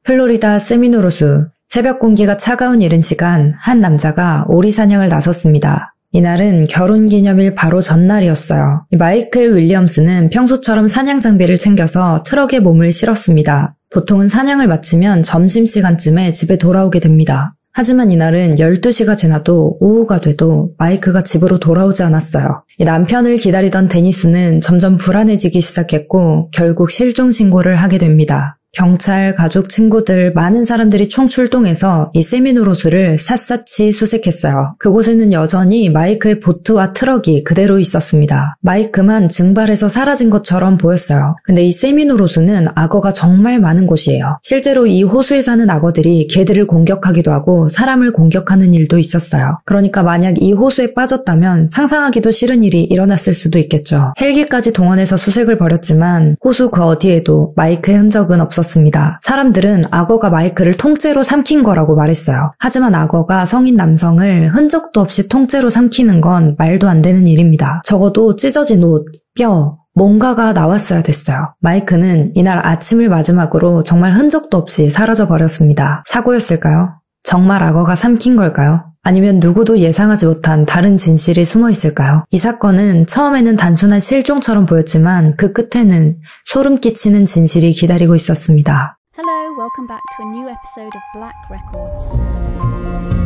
플로리다 세미노로수. 새벽 공기가 차가운 이른 시간 한 남자가 오리 사냥을 나섰습니다. 이날은 결혼기념일 바로 전날이었어요. 마이클 윌리엄스는 평소처럼 사냥 장비를 챙겨서 트럭에 몸을 실었습니다. 보통은 사냥을 마치면 점심시간쯤에 집에 돌아오게 됩니다. 하지만 이날은 12시가 지나도 오후가 돼도 마이크가 집으로 돌아오지 않았어요. 남편을 기다리던 데니스는 점점 불안해지기 시작했고 결국 실종 신고를 하게 됩니다. 경찰, 가족, 친구들, 많은 사람들이 총출동해서 이 세미노로수를 샅샅이 수색했어요. 그곳에는 여전히 마이크의 보트와 트럭이 그대로 있었습니다. 마이크만 증발해서 사라진 것처럼 보였어요. 근데 이 세미노로수는 악어가 정말 많은 곳이에요. 실제로 이 호수에 사는 악어들이 개들을 공격하기도 하고 사람을 공격하는 일도 있었어요. 그러니까 만약 이 호수에 빠졌다면 상상하기도 싫은 일이 일어났을 수도 있겠죠. 헬기까지 동원해서 수색을 벌였지만 호수 그 어디에도 마이크의 흔적은 없었습니다. 사람들은 악어가 마이크를 통째로 삼킨 거라고 말했어요. 하지만 악어가 성인 남성을 흔적도 없이 통째로 삼키는 건 말도 안 되는 일입니다. 적어도 찢어진 옷, 뼈, 뭔가가 나왔어야 됐어요. 마이크는 이날 아침을 마지막으로 정말 흔적도 없이 사라져버렸습니다. 사고였을까요? 정말 악어가 삼킨 걸까요? 아니면 누구도 예상하지 못한 다른 진실이 숨어 있을까요? 이 사건은 처음에는 단순한 실종처럼 보였지만 그 끝에는 소름 끼치는 진실이 기다리고 있었습니다. Hello, welcome back to a new episode of Black Records.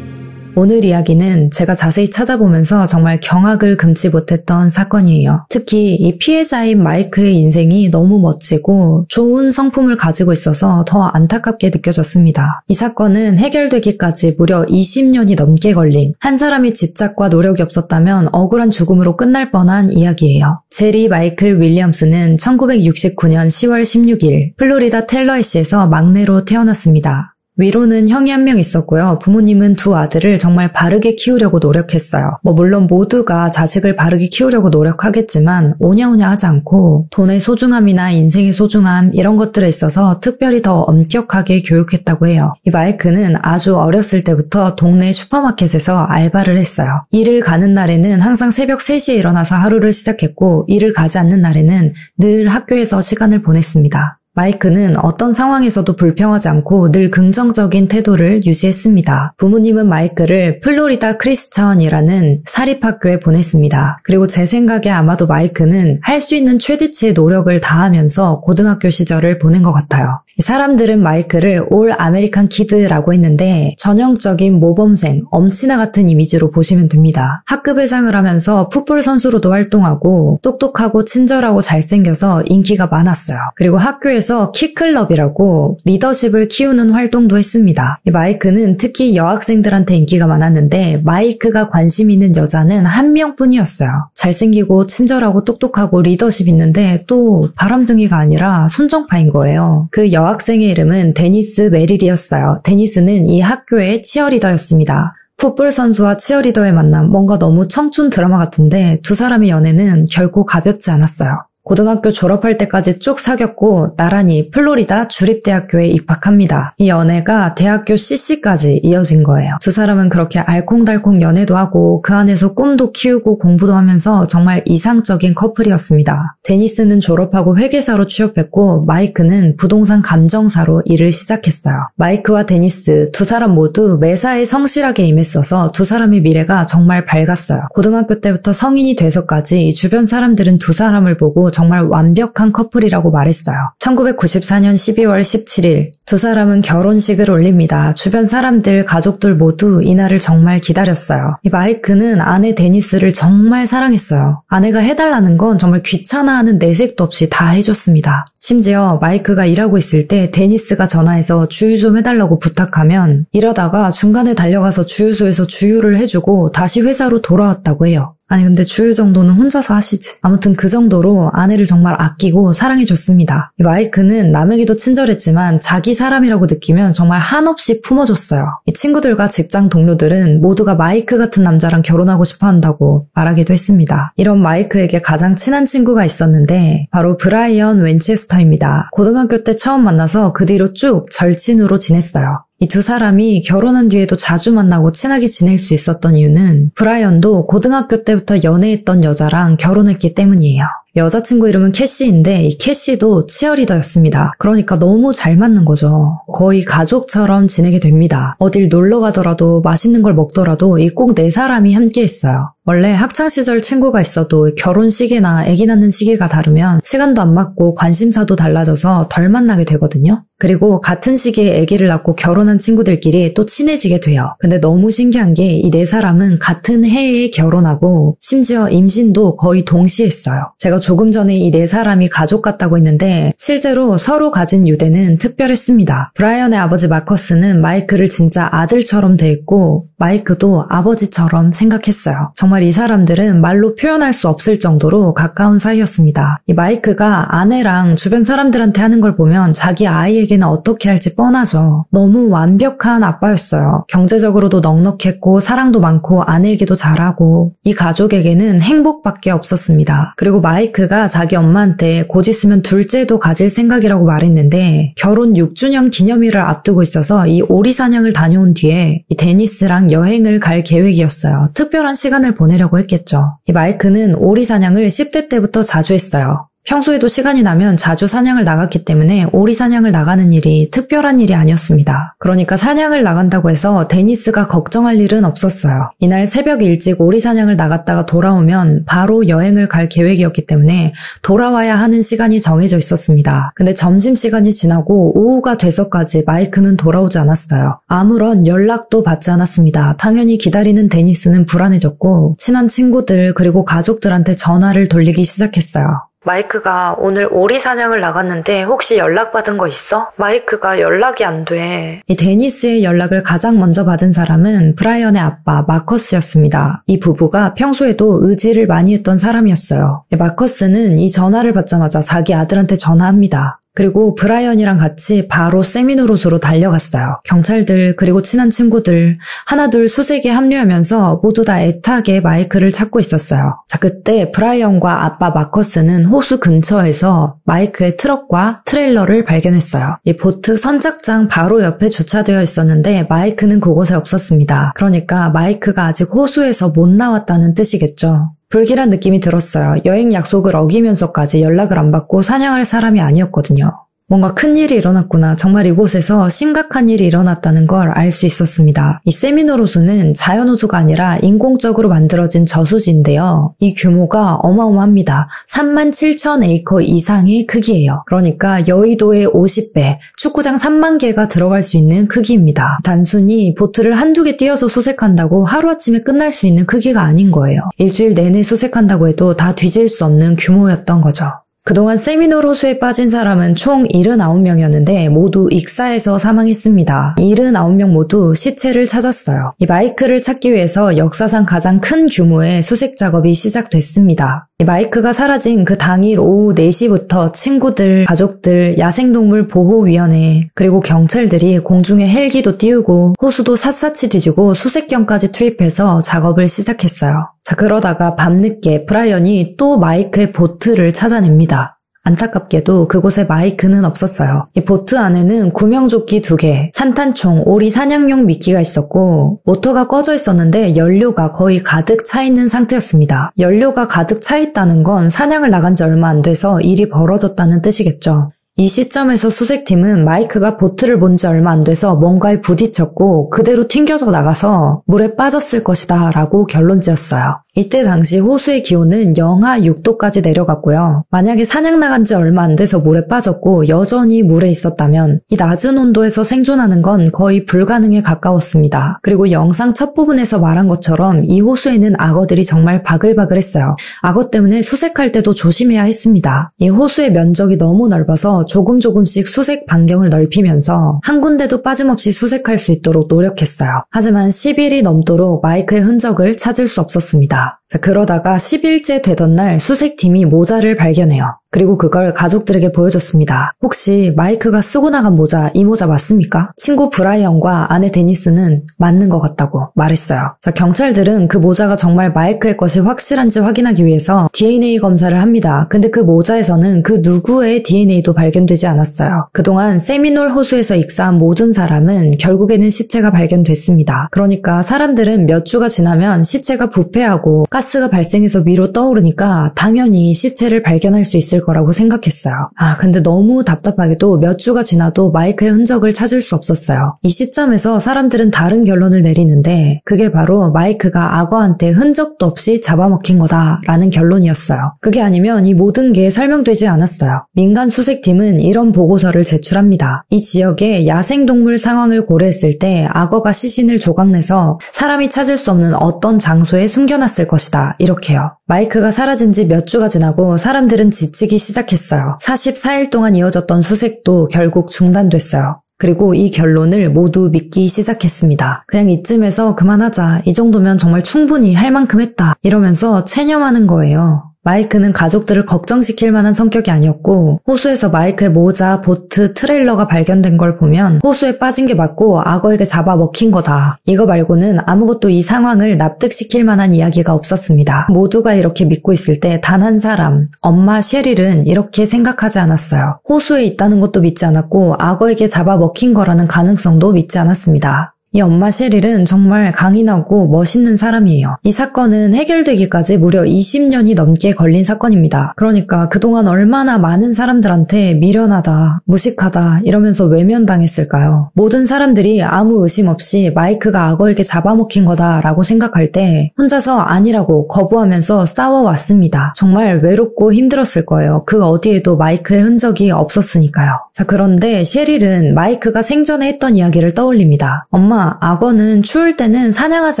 오늘 이야기는 제가 자세히 찾아보면서 정말 경악을 금치 못했던 사건이에요. 특히 이 피해자인 마이크의 인생이 너무 멋지고 좋은 성품을 가지고 있어서 더 안타깝게 느껴졌습니다. 이 사건은 해결되기까지 무려 20년이 넘게 걸린 한 사람의 집착과 노력이 없었다면 억울한 죽음으로 끝날 뻔한 이야기예요. 제리 마이클 윌리엄스는 1969년 10월 16일 플로리다 텔러이시에서 막내로 태어났습니다. 위로는 형이 한 명 있었고요. 부모님은 두 아들을 정말 바르게 키우려고 노력했어요. 물론 모두가 자식을 바르게 키우려고 노력하겠지만 오냐오냐 하지 않고 돈의 소중함이나 인생의 소중함 이런 것들에 있어서 특별히 더 엄격하게 교육했다고 해요. 이 마이크는 아주 어렸을 때부터 동네 슈퍼마켓에서 알바를 했어요. 일을 가는 날에는 항상 새벽 3시에 일어나서 하루를 시작했고 일을 가지 않는 날에는 늘 학교에서 시간을 보냈습니다. 마이크는 어떤 상황에서도 불평하지 않고 늘 긍정적인 태도를 유지했습니다. 부모님은 마이크를 플로리다 크리스천이라는 사립학교에 보냈습니다. 그리고 제 생각에 아마도 마이크는 할 수 있는 최대치의 노력을 다하면서 고등학교 시절을 보낸 것 같아요. 사람들은 마이크를 올 아메리칸 키드라고 했는데 전형적인 모범생, 엄친아 같은 이미지로 보시면 됩니다. 학급 회장을 하면서 풋볼 선수로도 활동하고 똑똑하고 친절하고 잘생겨서 인기가 많았어요. 그리고 학교에서 키클럽이라고 리더십을 키우는 활동도 했습니다. 마이크는 특히 여학생들한테 인기가 많았는데 마이크가 관심 있는 여자는 한 명뿐이었어요. 잘생기고 친절하고 똑똑하고 리더십 있는데 또 바람둥이가 아니라 순정파인 거예요. 그 여학생의 이름은 데니스 메릴이었어요. 데니스는 이 학교의 치어리더였습니다. 풋볼 선수와 치어리더의 만남, 뭔가 너무 청춘 드라마 같은데 두 사람의 연애는 결코 가볍지 않았어요. 고등학교 졸업할 때까지 쭉 사귀었고 나란히 플로리다 주립대학교에 입학합니다. 이 연애가 대학교 CC까지 이어진 거예요. 두 사람은 그렇게 알콩달콩 연애도 하고 그 안에서 꿈도 키우고 공부도 하면서 정말 이상적인 커플이었습니다. 데니스는 졸업하고 회계사로 취업했고 마이크는 부동산 감정사로 일을 시작했어요. 마이크와 데니스 두 사람 모두 매사에 성실하게 임했어서 두 사람의 미래가 정말 밝았어요. 고등학교 때부터 성인이 돼서까지 주변 사람들은 두 사람을 보고 정말 완벽한 커플이라고 말했어요. 1994년 12월 17일 두 사람은 결혼식을 올립니다. 주변 사람들, 가족들 모두 이날을 정말 기다렸어요. 이 마이크는 아내 데니스를 정말 사랑했어요. 아내가 해달라는 건 정말 귀찮아하는 내색도 없이 다 해줬습니다. 심지어 마이크가 일하고 있을 때 데니스가 전화해서 주유 좀 해달라고 부탁하면 이러다가 중간에 달려가서 주유소에서 주유를 해주고 다시 회사로 돌아왔다고 해요. 아니 근데 주유 정도는 혼자서 하시지. 아무튼 그 정도로 아내를 정말 아끼고 사랑해줬습니다. 이 마이크는 남에게도 친절했지만 자기 사람이라고 느끼면 정말 한없이 품어줬어요. 이 친구들과 직장 동료들은 모두가 마이크 같은 남자랑 결혼하고 싶어 한다고 말하기도 했습니다. 이런 마이크에게 가장 친한 친구가 있었는데 바로 브라이언 윈체스터입니다. 고등학교 때 처음 만나서 그 뒤로 쭉 절친으로 지냈어요. 이 두 사람이 결혼한 뒤에도 자주 만나고 친하게 지낼 수 있었던 이유는 브라이언도 고등학교 때부터 연애했던 여자랑 결혼했기 때문이에요. 여자친구 이름은 캐시인데 이 캐시도 치어리더였습니다. 그러니까 너무 잘 맞는 거죠. 거의 가족처럼 지내게 됩니다. 어딜 놀러 가더라도 맛있는 걸 먹더라도 이 꼭 네 사람이 함께 했어요. 원래 학창시절 친구가 있어도 결혼 시기나 아기 낳는 시기가 다르면 시간도 안 맞고 관심사도 달라져서 덜 만나게 되거든요. 그리고 같은 시기에 아기를 낳고 결혼한 친구들끼리 또 친해지게 돼요. 근데 너무 신기한 게 이 네 사람은 같은 해에 결혼하고 심지어 임신도 거의 동시에 했어요. 제가 조금 전에 이 네 사람이 가족 같다고 했는데 실제로 서로 가진 유대는 특별했습니다. 브라이언의 아버지 마커스는 마이크를 진짜 아들처럼 대했고 마이크도 아버지처럼 생각했어요. 정말 이 사람들은 말로 표현할 수 없을 정도로 가까운 사이였습니다. 이 마이크가 아내랑 주변 사람들한테 하는 걸 보면 자기 아이에게는 어떻게 할지 뻔하죠. 너무 완벽한 아빠였어요. 경제적으로도 넉넉했고 사랑도 많고 아내에게도 잘하고 이 가족에게는 행복밖에 없었습니다. 그리고 마이크가 자기 엄마한테 곧 있으면 둘째도 가질 생각이라고 말했는데 결혼 6주년 기념일을 앞두고 있어서 이 오리 사냥을 다녀온 뒤에 이 데니스랑 여행을 갈 계획이었어요. 특별한 시간을 보내려고 했겠죠. 이 마이크는 오리 사냥을 10대 때부터 자주 했어요. 평소에도 시간이 나면 자주 사냥을 나갔기 때문에 오리 사냥을 나가는 일이 특별한 일이 아니었습니다. 그러니까 사냥을 나간다고 해서 데니스가 걱정할 일은 없었어요. 이날 새벽 일찍 오리 사냥을 나갔다가 돌아오면 바로 여행을 갈 계획이었기 때문에 돌아와야 하는 시간이 정해져 있었습니다. 근데 점심시간이 지나고 오후가 돼서까지 마이크는 돌아오지 않았어요. 아무런 연락도 받지 않았습니다. 당연히 기다리는 데니스는 불안해졌고 친한 친구들 그리고 가족들한테 전화를 돌리기 시작했어요. 마이크가 오늘 오리 사냥을 나갔는데 혹시 연락받은 거 있어? 마이크가 연락이 안 돼. 이 데니스의 연락을 가장 먼저 받은 사람은 브라이언의 아빠 마커스였습니다. 이 부부가 평소에도 의지를 많이 했던 사람이었어요. 마커스는 이 전화를 받자마자 자기 아들한테 전화합니다. 그리고 브라이언이랑 같이 바로 세미노롯으로 달려갔어요. 경찰들 그리고 친한 친구들 하나둘 수색에 합류하면서 모두 다 애타게 마이크를 찾고 있었어요. 자, 그때 브라이언과 아빠 마커스는 호수 근처에서 마이크의 트럭과 트레일러를 발견했어요. 이 보트 선착장 바로 옆에 주차되어 있었는데 마이크는 그곳에 없었습니다. 그러니까 마이크가 아직 호수에서 못 나왔다는 뜻이겠죠. 불길한 느낌이 들었어요. 여행 약속을 어기면서까지 연락을 안 받고 사냥할 사람이 아니었거든요. 뭔가 큰일이 일어났구나. 정말 이곳에서 심각한 일이 일어났다는 걸 알 수 있었습니다. 이 세미노로수는 자연호수가 아니라 인공적으로 만들어진 저수지인데요. 이 규모가 어마어마합니다. 37,000 에이커 이상의 크기예요. 그러니까 여의도의 50배, 축구장 3만 개가 들어갈 수 있는 크기입니다. 단순히 보트를 한두 개 띄어서 수색한다고 하루아침에 끝날 수 있는 크기가 아닌 거예요. 일주일 내내 수색한다고 해도 다 뒤질 수 없는 규모였던 거죠. 그동안 세미노로수에 빠진 사람은 총 79명이었는데 모두 익사해서 사망했습니다. 79명 모두 시체를 찾았어요. 이 마이크를 찾기 위해서 역사상 가장 큰 규모의 수색 작업이 시작됐습니다. 이 마이크가 사라진 그 당일 오후 4시부터 친구들, 가족들, 야생동물 보호위원회, 그리고 경찰들이 공중에 헬기도 띄우고 호수도 샅샅이 뒤지고 수색경까지 투입해서 작업을 시작했어요. 자, 그러다가 밤늦게 브라이언이 또 마이크의 보트를 찾아냅니다. 안타깝게도 그곳에 마이크는 없었어요. 이 보트 안에는 구명조끼 2개, 산탄총, 오리 사냥용 미끼가 있었고 모터가 꺼져 있었는데 연료가 거의 가득 차 있는 상태였습니다. 연료가 가득 차 있다는 건 사냥을 나간 지 얼마 안 돼서 일이 벌어졌다는 뜻이겠죠. 이 시점에서 수색팀은 마이크가 보트를 본 지 얼마 안 돼서 뭔가에 부딪혔고 그대로 튕겨져 나가서 물에 빠졌을 것이다 라고 결론지었어요. 이때 당시 호수의 기온은 영하 6도까지 내려갔고요. 만약에 사냥 나간 지 얼마 안 돼서 물에 빠졌고 여전히 물에 있었다면 이 낮은 온도에서 생존하는 건 거의 불가능에 가까웠습니다. 그리고 영상 첫 부분에서 말한 것처럼 이 호수에는 악어들이 정말 바글바글했어요. 악어 때문에 수색할 때도 조심해야 했습니다. 이 호수의 면적이 너무 넓어서 조금씩 수색 반경을 넓히면서 한 군데도 빠짐없이 수색할 수 있도록 노력했어요. 하지만 10일이 넘도록 마이크의 흔적을 찾을 수 없었습니다. 그러다가 10일째 되던 날 수색팀이 모자를 발견해요. 그리고 그걸 가족들에게 보여줬습니다. 혹시 마이크가 쓰고 나간 모자, 이 모자 맞습니까? 친구 브라이언과 아내 데니스는 맞는 것 같다고 말했어요. 경찰들은 그 모자가 정말 마이크의 것이 확실한지 확인하기 위해서 DNA 검사를 합니다. 근데 그 모자에서는 그 누구의 DNA도 발견되지 않았어요. 그동안 세미놀 호수에서 익사한 모든 사람은 결국에는 시체가 발견됐습니다. 그러니까 사람들은 몇 주가 지나면 시체가 부패하고 가스가 발생해서 위로 떠오르니까 당연히 시체를 발견할 수 있을 거라고 생각했어요. 근데 너무 답답하게도 몇 주가 지나도 마이크의 흔적을 찾을 수 없었어요. 이 시점에서 사람들은 다른 결론을 내리는데 그게 바로 마이크가 악어한테 흔적도 없이 잡아먹힌 거다라는 결론이었어요. 그게 아니면 이 모든 게 설명되지 않았어요. 민간 수색팀은 이런 보고서를 제출합니다. 이 지역의 야생동물 상황을 고려했을 때 악어가 시신을 조각내서 사람이 찾을 수 없는 어떤 장소에 숨겨놨을 것이다. 이렇게요. 마이크가 사라진 지 몇 주가 지나고 사람들은 지치기 시작했어요. 44일 동안 이어졌던 수색도 결국 중단됐어요. 그리고 이 결론을 모두 믿기 시작했습니다. 그냥 이쯤에서 그만하자. 이 정도면 정말 충분히 할 만큼 했다. 이러면서 체념하는 거예요. 마이크는 가족들을 걱정시킬 만한 성격이 아니었고 호수에서 마이크의 모자, 보트, 트레일러가 발견된 걸 보면 호수에 빠진 게 맞고 악어에게 잡아먹힌 거다. 이거 말고는 아무것도 이 상황을 납득시킬 만한 이야기가 없었습니다. 모두가 이렇게 믿고 있을 때 단 한 사람, 엄마 셰릴은 이렇게 생각하지 않았어요. 호수에 있다는 것도 믿지 않았고 악어에게 잡아먹힌 거라는 가능성도 믿지 않았습니다. 이 엄마 셰릴은 정말 강인하고 멋있는 사람이에요. 이 사건은 해결되기까지 무려 20년이 넘게 걸린 사건입니다. 그러니까 그동안 얼마나 많은 사람들한테 미련하다, 무식하다 이러면서 외면당했을까요? 모든 사람들이 아무 의심 없이 마이크가 악어에게 잡아먹힌 거다라고 생각할 때 혼자서 아니라고 거부하면서 싸워왔습니다. 정말 외롭고 힘들었을 거예요. 그 어디에도 마이크의 흔적이 없었으니까요. 그런데 셰릴은 마이크가 생전에 했던 이야기를 떠올립니다. 엄마, 악어는 추울 때는 사냥하지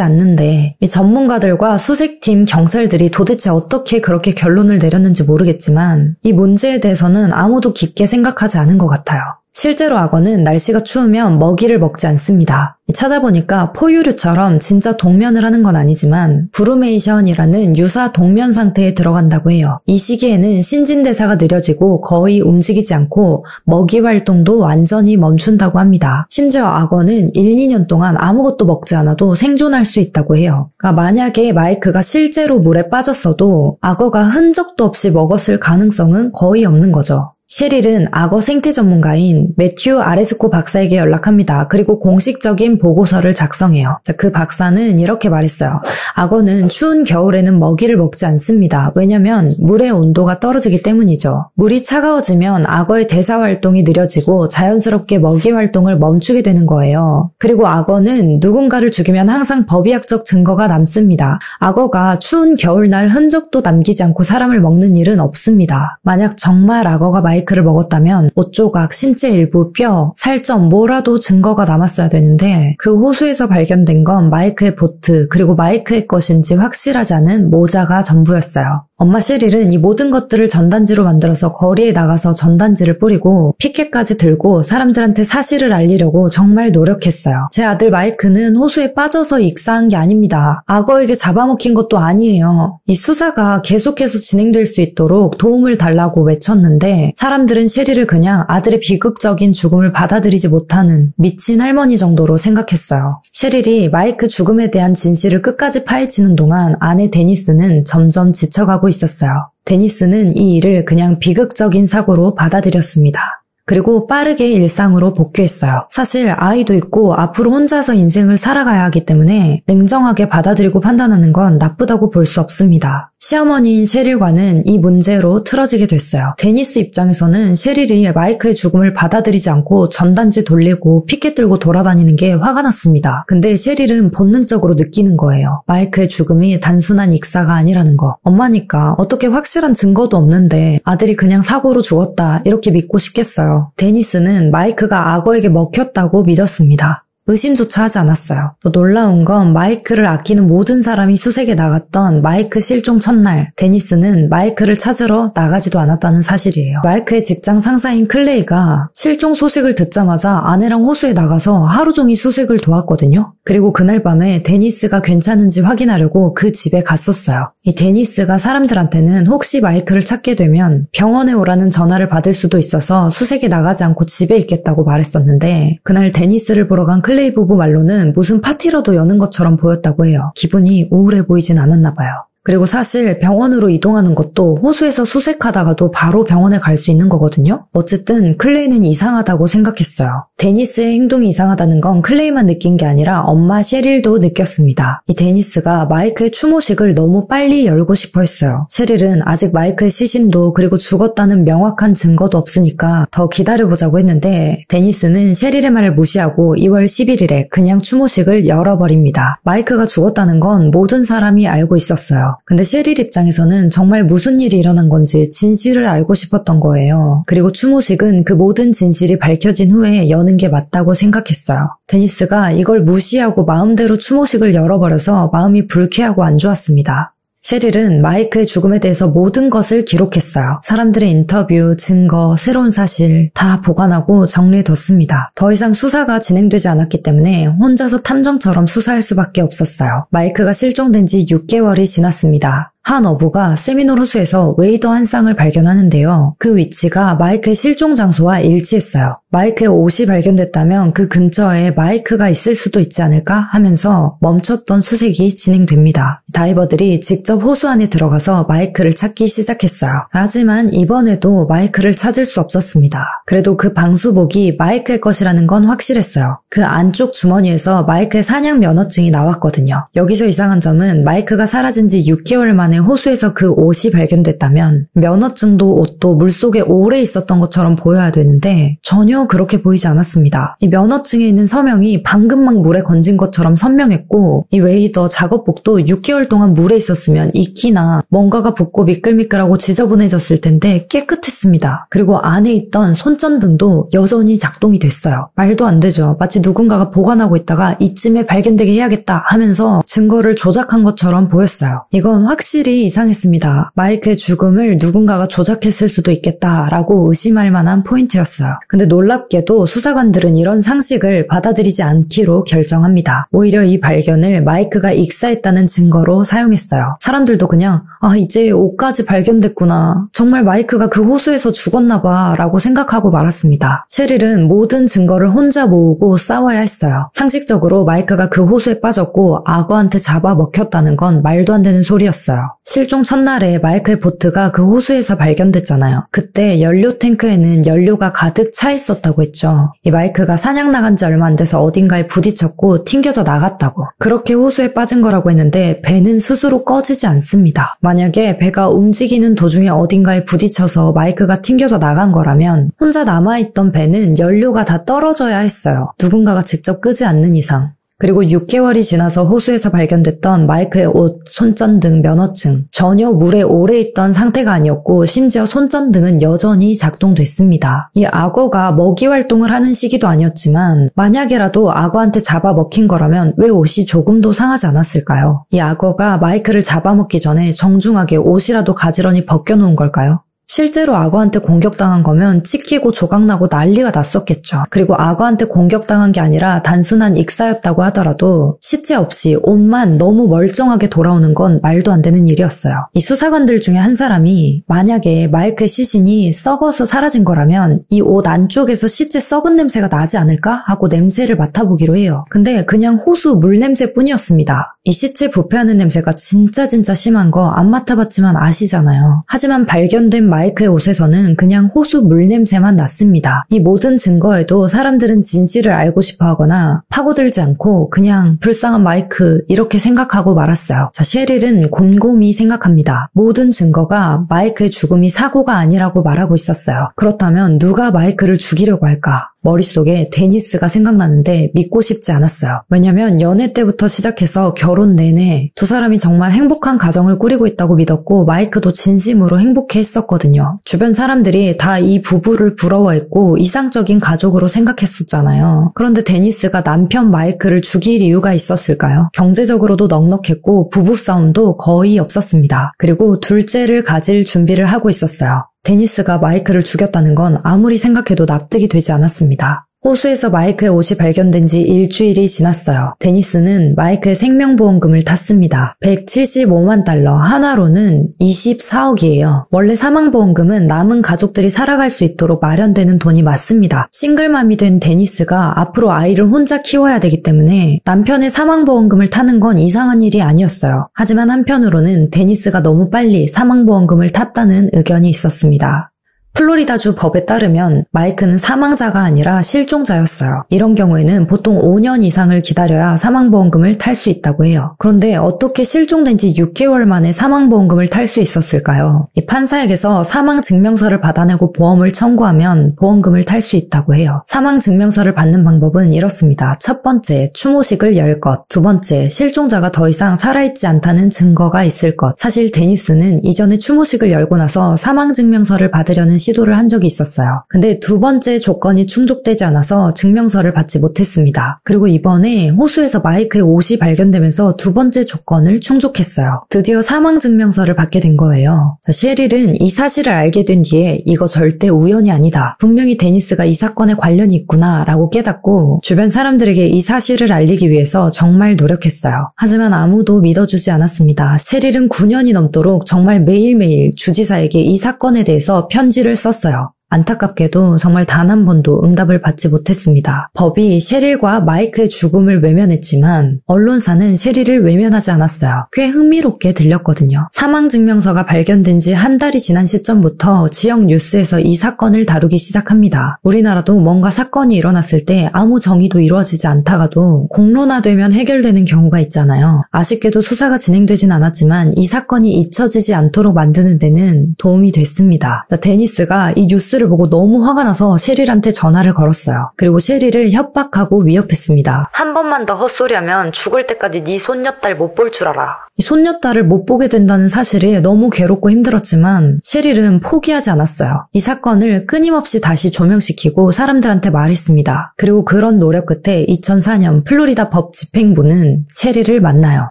않는데 이 전문가들과 수색팀 경찰들이 도대체 어떻게 그렇게 결론을 내렸는지 모르겠지만 이 문제에 대해서는 아무도 깊게 생각하지 않은 것 같아요. 실제로 악어는 날씨가 추우면 먹이를 먹지 않습니다. 찾아보니까 포유류처럼 진짜 동면을 하는 건 아니지만 브루메이션이라는 유사 동면 상태에 들어간다고 해요. 이 시기에는 신진대사가 느려지고 거의 움직이지 않고 먹이 활동도 완전히 멈춘다고 합니다. 심지어 악어는 1, 2년 동안 아무것도 먹지 않아도 생존할 수 있다고 해요. 그러니까 만약에 마이크가 실제로 물에 빠졌어도 악어가 흔적도 없이 먹었을 가능성은 거의 없는 거죠. 셰릴은 악어 생태 전문가인 매튜 아레스코 박사에게 연락합니다. 그리고 공식적인 보고서를 작성해요. 그 박사는 이렇게 말했어요. 악어는 추운 겨울에는 먹이를 먹지 않습니다. 왜냐면 물의 온도가 떨어지기 때문이죠. 물이 차가워지면 악어의 대사 활동이 느려지고 자연스럽게 먹이 활동을 멈추게 되는 거예요. 그리고 악어는 누군가를 죽이면 항상 법의학적 증거가 남습니다. 악어가 추운 겨울날 흔적도 남기지 않고 사람을 먹는 일은 없습니다. 만약 정말 악어가 마이크를 먹었다면 옷 조각, 신체 일부, 뼈, 살점 뭐라도 증거가 남았어야 되는데 그 호수에서 발견된 건 마이크의 보트 그리고 마이크의 것인지 확실하지 않은 모자가 전부였어요. 엄마 셰릴은 이 모든 것들을 전단지로 만들어서 거리에 나가서 전단지를 뿌리고 피켓까지 들고 사람들한테 사실을 알리려고 정말 노력했어요. 제 아들 마이크는 호수에 빠져서 익사한 게 아닙니다. 악어에게 잡아먹힌 것도 아니에요. 이 수사가 계속해서 진행될 수 있도록 도움을 달라고 외쳤는데 사람들은 셰릴을 그냥 아들의 비극적인 죽음을 받아들이지 못하는 미친 할머니 정도로 생각했어요. 셰릴이 마이크 죽음에 대한 진실을 끝까지 파헤치는 동안 아내 데니스는 점점 지쳐가고 있었어요. 데니스는 이 일을 그냥 비극적인 사고로 받아들였습니다. 그리고 빠르게 일상으로 복귀했어요. 사실 아이도 있고 앞으로 혼자서 인생을 살아가야 하기 때문에 냉정하게 받아들이고 판단하는 건 나쁘다고 볼 수 없습니다. 시어머니인 셰릴과는 이 문제로 틀어지게 됐어요. 데니스 입장에서는 셰릴이 마이크의 죽음을 받아들이지 않고 전단지 돌리고 피켓 들고 돌아다니는 게 화가 났습니다. 근데 셰릴은 본능적으로 느끼는 거예요. 마이크의 죽음이 단순한 익사가 아니라는 거. 엄마니까 어떻게 확실한 증거도 없는데 아들이 그냥 사고로 죽었다 이렇게 믿고 싶겠어요. 데니스는 마이크가 악어에게 먹혔다고 믿었습니다. 의심조차 하지 않았어요. 또 놀라운 건 마이크를 아끼는 모든 사람이 수색에 나갔던 마이크 실종 첫날, 데니스는 마이크를 찾으러 나가지도 않았다는 사실이에요. 마이크의 직장 상사인 클레이가 실종 소식을 듣자마자 아내랑 호수에 나가서 하루 종일 수색을 도왔거든요. 그리고 그날 밤에 데니스가 괜찮은지 확인하려고 그 집에 갔었어요. 이 데니스가 사람들한테는 혹시 마이크를 찾게 되면 병원에 오라는 전화를 받을 수도 있어서 수색에 나가지 않고 집에 있겠다고 말했었는데, 그날 데니스를 보러 간 클레이 부부 말로는 무슨 파티라도 여는 것처럼 보였다고 해요. 기분이 우울해 보이진 않았나 봐요. 그리고 사실 병원으로 이동하는 것도 호수에서 수색하다가도 바로 병원에 갈 수 있는 거거든요. 어쨌든 클레이는 이상하다고 생각했어요. 데니스의 행동이 이상하다는 건 클레이만 느낀 게 아니라 엄마 셰릴도 느꼈습니다. 이 데니스가 마이크의 추모식을 너무 빨리 열고 싶어 했어요. 셰릴은 아직 마이크의 시신도 그리고 죽었다는 명확한 증거도 없으니까 더 기다려보자고 했는데, 데니스는 셰릴의 말을 무시하고 2월 11일에 그냥 추모식을 열어버립니다. 마이크가 죽었다는 건 모든 사람이 알고 있었어요. 근데 셰릴 입장에서는 정말 무슨 일이 일어난 건지 진실을 알고 싶었던 거예요. 그리고 추모식은 그 모든 진실이 밝혀진 후에 여는 게 맞다고 생각했어요. 데니스가 이걸 무시하고 마음대로 추모식을 열어버려서 마음이 불쾌하고 안 좋았습니다. 셰릴은 마이크의 죽음에 대해서 모든 것을 기록했어요. 사람들의 인터뷰, 증거, 새로운 사실 다 보관하고 정리해뒀습니다. 더 이상 수사가 진행되지 않았기 때문에 혼자서 탐정처럼 수사할 수밖에 없었어요. 마이크가 실종된 지 6개월이 지났습니다. 한 어부가 세미놀 호수에서 웨이더 한 쌍을 발견하는데요. 그 위치가 마이크의 실종 장소와 일치했어요. 마이크의 옷이 발견됐다면 그 근처에 마이크가 있을 수도 있지 않을까 하면서 멈췄던 수색이 진행됩니다. 다이버들이 직접 호수 안에 들어가서 마이크를 찾기 시작했어요. 하지만 이번에도 마이크를 찾을 수 없었습니다. 그래도 그 방수복이 마이크의 것이라는 건 확실했어요. 그 안쪽 주머니에서 마이크의 사냥 면허증이 나왔거든요. 여기서 이상한 점은 마이크가 사라진 지 6개월 만에 호수에서 그 옷이 발견됐다면 면허증도 옷도 물속에 오래 있었던 것처럼 보여야 되는데 전혀 그렇게 보이지 않았습니다. 이 면허증에 있는 서명이 방금 막 물에 건진 것처럼 선명했고, 이 웨이더 작업복도 6개월 동안 물에 있었으면 익히나 뭔가가 붙고 미끌미끌하고 지저분해졌을 텐데 깨끗했습니다. 그리고 안에 있던 손전등도 여전히 작동이 됐어요. 말도 안 되죠. 마치 누군가가 보관하고 있다가 이쯤에 발견되게 해야겠다 하면서 증거를 조작한 것처럼 보였어요. 이건 확실히 이상했습니다. 마이크의 죽음을 누군가가 조작했을 수도 있겠다라고 의심할 만한 포인트였어요. 근데 놀랍게도 수사관들은 이런 상식을 받아들이지 않기로 결정합니다. 오히려 이 발견을 마이크가 익사했다는 증거로 사용했어요. 사람들도 그냥 이제 옷까지 발견됐구나. 정말 마이크가 그 호수에서 죽었나 봐 라고 생각하고 말았습니다. 셰릴은 모든 증거를 혼자 모으고 싸워야 했어요. 상식적으로 마이크가 그 호수에 빠졌고 악어한테 잡아먹혔다는 건 말도 안 되는 소리였어요. 실종 첫날에 마이크의 보트가 그 호수에서 발견됐잖아요. 그때 연료 탱크에는 연료가 가득 차 있었다고 했죠. 이 마이크가 사냥 나간 지 얼마 안 돼서 어딘가에 부딪혔고 튕겨져 나갔다고. 그렇게 호수에 빠진 거라고 했는데 배는 스스로 꺼지지 않습니다. 만약에 배가 움직이는 도중에 어딘가에 부딪혀서 마이크가 튕겨져 나간 거라면 혼자 남아있던 배는 연료가 다 떨어져야 했어요. 누군가가 직접 끄지 않는 이상. 그리고 6개월이 지나서 호수에서 발견됐던 마이크의 옷, 손전등, 면허증 전혀 물에 오래 있던 상태가 아니었고 심지어 손전등은 여전히 작동됐습니다. 이 악어가 먹이 활동을 하는 시기도 아니었지만 만약에라도 악어한테 잡아먹힌 거라면 왜 옷이 조금도 상하지 않았을까요? 이 악어가 마이크를 잡아먹기 전에 정중하게 옷이라도 가지런히 벗겨놓은 걸까요? 실제로 악어한테 공격당한 거면 찍히고 조각나고 난리가 났었겠죠. 그리고 악어한테 공격당한 게 아니라 단순한 익사였다고 하더라도 시체 없이 옷만 너무 멀쩡하게 돌아오는 건 말도 안 되는 일이었어요. 이 수사관들 중에 한 사람이 만약에 마이크의 시신이 썩어서 사라진 거라면 이 옷 안쪽에서 시체 썩은 냄새가 나지 않을까 하고 냄새를 맡아보기로 해요. 근데 그냥 호수 물 냄새뿐이었습니다. 이 시체 부패하는 냄새가 진짜 심한 거 안 맡아봤지만 아시잖아요. 하지만 발견된 마이크의 옷에서는 그냥 호수 물 냄새만 났습니다. 이 모든 증거에도 사람들은 진실을 알고 싶어 하거나 파고들지 않고 그냥 불쌍한 마이크 이렇게 생각하고 말았어요. 자, 셰릴은 곰곰이 생각합니다. 모든 증거가 마이크의 죽음이 사고가 아니라고 말하고 있었어요. 그렇다면 누가 마이크를 죽이려고 할까? 머릿속에 데니스가 생각나는데 믿고 싶지 않았어요. 왜냐면 연애 때부터 시작해서 결혼 내내 두 사람이 정말 행복한 가정을 꾸리고 있다고 믿었고 마이크도 진심으로 행복해했었거든요. 주변 사람들이 다 이 부부를 부러워했고 이상적인 가족으로 생각했었잖아요. 그런데 데니스가 남편 마이크를 죽일 이유가 있었을까요? 경제적으로도 넉넉했고 부부싸움도 거의 없었습니다. 그리고 둘째를 가질 준비를 하고 있었어요. 데니스가 마이크를 죽였다는 건 아무리 생각해도 납득이 되지 않았습니다. 호수에서 마이크의 옷이 발견된 지 일주일이 지났어요. 데니스는 마이크의 생명보험금을 탔습니다. 175만 달러, 한화로는 24억이에요. 원래 사망보험금은 남은 가족들이 살아갈 수 있도록 마련되는 돈이 맞습니다. 싱글맘이 된 데니스가 앞으로 아이를 혼자 키워야 되기 때문에 남편의 사망보험금을 타는 건 이상한 일이 아니었어요. 하지만 한편으로는 데니스가 너무 빨리 사망보험금을 탔다는 의견이 있었습니다. 플로리다주 법에 따르면 마이크는 사망자가 아니라 실종자였어요. 이런 경우에는 보통 5년 이상을 기다려야 사망보험금을 탈 수 있다고 해요. 그런데 어떻게 실종된 지 6개월 만에 사망보험금을 탈 수 있었을까요? 이 판사에게서 사망증명서를 받아내고 보험을 청구하면 보험금을 탈 수 있다고 해요. 사망증명서를 받는 방법은 이렇습니다. 첫 번째, 추모식을 열 것. 두 번째, 실종자가 더 이상 살아있지 않다는 증거가 있을 것. 사실 데니스는 이전에 추모식을 열고 나서 사망증명서를 받으려는 시도를 한 적이 있었어요. 근데 두 번째 조건이 충족되지 않아서 증명서를 받지 못했습니다. 그리고 이번에 호수에서 마이크의 옷이 발견되면서 두 번째 조건을 충족했어요. 드디어 사망증명서를 받게 된 거예요. 셰릴은 이 사실을 알게 된 뒤에 이거 절대 우연이 아니다. 분명히 데니스가 이 사건에 관련이 있구나 라고 깨닫고 주변 사람들에게 이 사실을 알리기 위해서 정말 노력했어요. 하지만 아무도 믿어주지 않았습니다. 셰릴은 9년이 넘도록 정말 매일매일 주지사에게 이 사건에 대해서 편지를 썼어요. 안타깝게도 정말 단 한 번도 응답을 받지 못했습니다. 법이 셰릴과 마이크의 죽음을 외면했지만 언론사는 셰릴을 외면하지 않았어요. 꽤 흥미롭게 들렸거든요. 사망증명서가 발견된 지 한 달이 지난 시점부터 지역 뉴스에서 이 사건을 다루기 시작합니다. 우리나라도 뭔가 사건이 일어났을 때 아무 정의도 이루어지지 않다가도 공론화되면 해결되는 경우가 있잖아요. 아쉽게도 수사가 진행되진 않았지만 이 사건이 잊혀지지 않도록 만드는 데는 도움이 됐습니다. 데니스가 이 뉴스를 보고 너무 화가 나서 셰릴한테 전화를 걸었어요. 그리고 셰릴을 협박하고 위협했습니다. 한 번만 더 헛소리하면 죽을 때까지 네 손녀딸 못 볼 줄 알아. 이 손녀딸을 못 보게 된다는 사실에 너무 괴롭고 힘들었지만 셰릴은 포기하지 않았어요. 이 사건을 끊임없이 다시 조명시키고 사람들한테 말했습니다. 그리고 그런 노력 끝에 2004년 플로리다 법 집행부는 셰릴을 만나요.